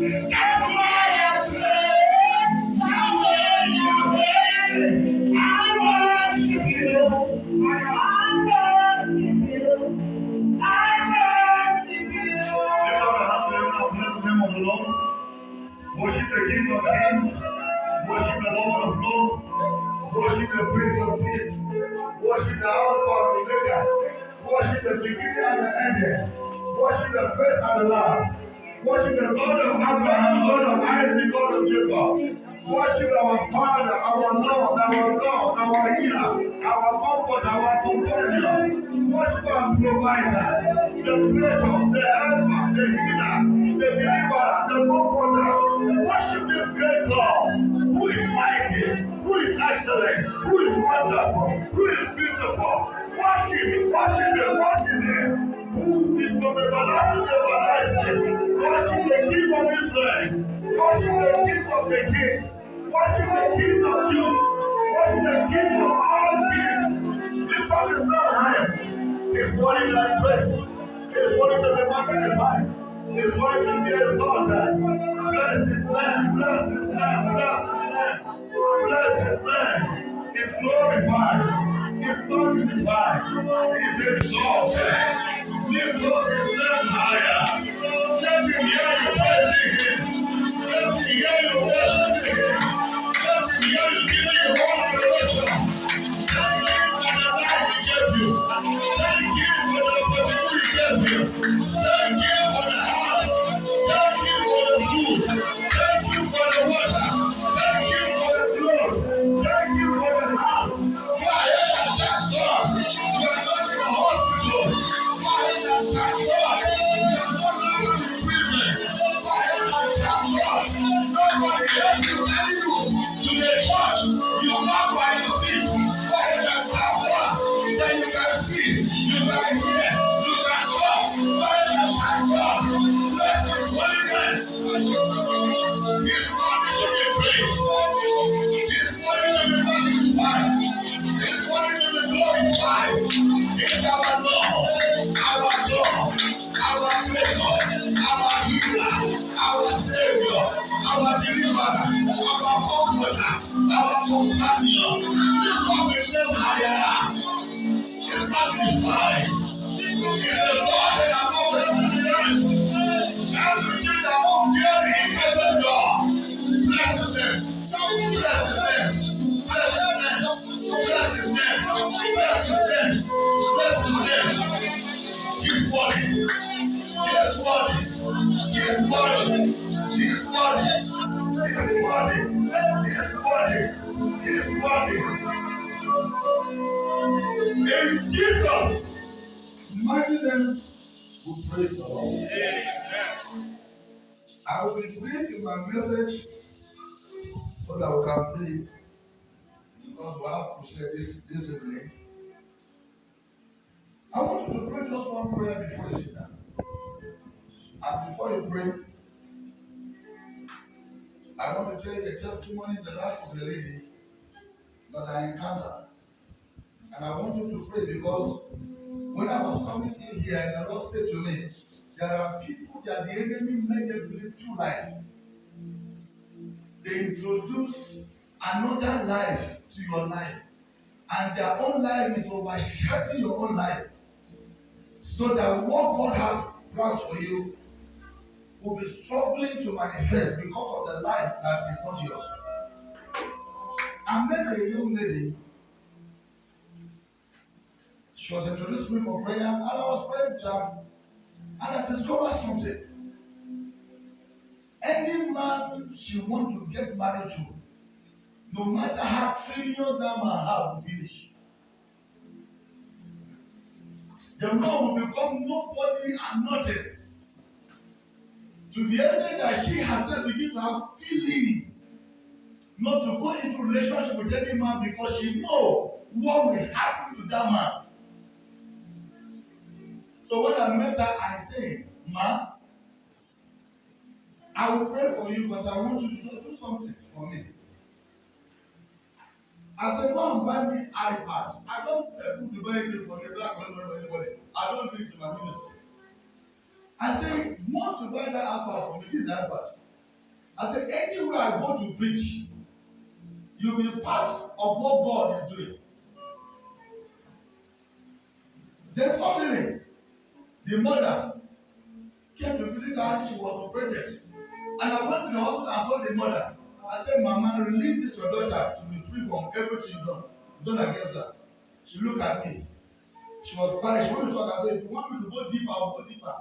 That's why I say, I worship you. I worship you. I worship you. Lift up your hands, bless the name of the Lord. Worship the King of Kings. Worship the Lord of Lords. Worship the Prince of Peace. Worship the Alpha and Omega. Worship the beginning and the end. Worship the first and the last. Worship the God of Abraham, God of Isaac, God of Jacob. Worship our Father, our Lord, our God, our healer, our comfort, our companion. Worship our provider, the creator, the helper, the healer, the deliverer, the comforter. Worship this great God who is mighty, who is excellent, who is wonderful, who is beautiful. Worship him, worship him. Who is from everlasting to everlasting. Worship the King of Israel. Worship the King of the Kings. Worship the King of Jews. Worship the King of all kings. Lift up his name high. His body like grace. His body to be magnified. His body to be exalted. Bless his name. Bless his name. Bless his name. Bless his name. It's glorified. It's magnified. It's exalted. Lift up his name higher. Let him hear you praising him. Let him hear you worshiping him. Let him hear you giving you all adoration. Thank you for the life he gave you. Thank you for the opportunity he gave you. Thank you for the house. Thank you for the food. Thank you for the water. Thank you for the clothes. Thank you for the house. You are here to thank God. You are not in the hospital. You are here to thank God. You are not in prison. You are here to thank God. Nobody help you anymore. To the church, you walk by your feet. Why you can thank God? Then you can see. You can hear. You can talk. Why you can thank God? Bless his holy name. He's worthy to be praised. He's worthy to be magnified. He's worthy to be glorified. He's our Lord, our God, our Maker, our healer, our Savior, our deliverer, our comforter, our companion. Lift up his name higher. He's magnified. He's exalted above everything else. Everything that won't bear him ever God. Bless his name. Bless his name. Bless his name. Bless his name. Bless his name. Bless his name. His body. His body. His body. His body. His body. His body. His body. In Jesus' mighty name, we praise the Lord. I will be praying in my message so that we can pray because we have to say this evening. I want you to pray just one prayer before you sit down. And before you pray, I want to tell you a testimony in the life of the lady that I encountered. And I want you to pray because when I was coming in here, the Lord said to me, there are people that the enemy made them live two lives. They introduce another life to your life. And their own life is overshadowing your own life. So that what God has plans for you will be struggling to manifest because of the life that is not yours. I met a young lady. She was introduced to me for prayer, and I was praying with her, and I discovered something. Any man she wants to get married to, no matter how trillion that man have will finish. The man will become nobody and nothing. To the extent that she herself begins to have feelings not to go into relationship with any man because she knows what will happen to that man. So when I met her, I said, Ma, I will pray for you, but I want you to do something for me. I said, Mom, buy me iPad. I don't tell people to buy anything for me, black money for anybody. I don't do it in my ministry. I said, once you buy that iPad for me, this is iPad. I said, anywhere I go to preach, you'll be part of what God is doing. Then suddenly, the mother came to visit her. She was operated. And I went to the hospital and saw the mother. I said, Mama, release this your daughter to be free from everything you've done against her. She looked at me. She was quiet. She wanted to talk. I said, if you want me to go deeper, I'll go deeper.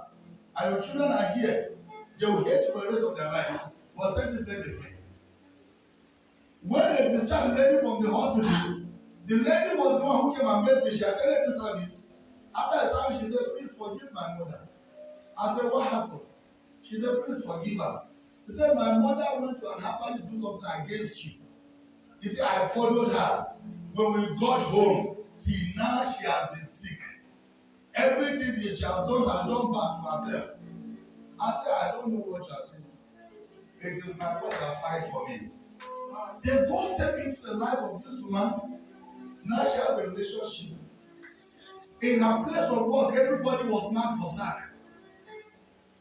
And your children are here. They will hate you for the rest of their life. But set this lady free. When they discharged the lady from the hospital, the lady was the one who came and met me. She attended the service. After the service, she said, please forgive my mother. I said, what happened? She said, please forgive her. He said, my mother went to and happened to do something against you. He said, I followed her. When we got home, till now she has been sick. Everything that she has done back to herself. I said, I don't know what you are saying. It is my God that fight for me. They both step into the life of this woman. Now she has a relationship. In her place of work, everybody was mad for sack.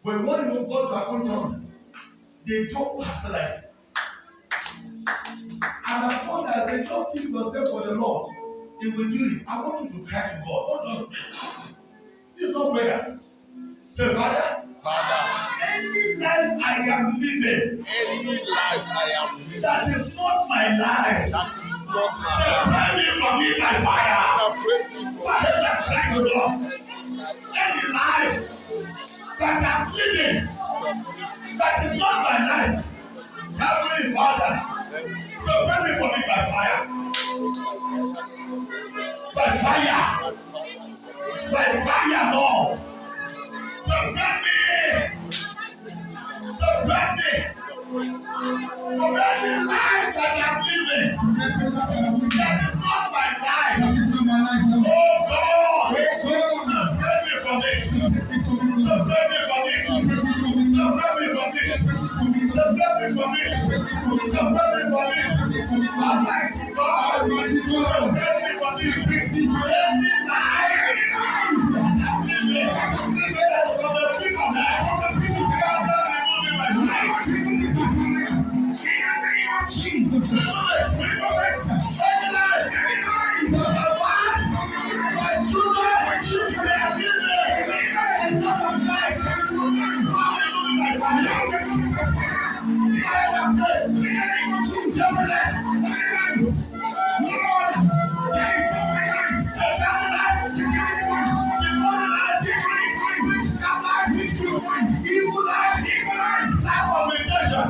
When one even got to her own turn, they told her like, and I told her, I said, just give yourself for the Lord. He will do it. I want you to cry to God. Don't just pray. This is not prayer. Say, Father, any life I am living, that is not my life, separate me from it by fire. Cry to God. Any life that I'm living, that is not my life, Heavenly Father, separate me from it by fire. By fire. By fire, Lord. Separate me. Separate me from any life that I'm living. That is not my life. Oh God. Separate me from this. Separate me from this. Separate me from this. Separate me from this. Separate me from this. Almighty God. Separate me from this. Any life that I'm living. From the people Jesus, remove it. Any life, my wife, my children, they are living. And God of life, I am dead. Jesus, evil life, life of rejection,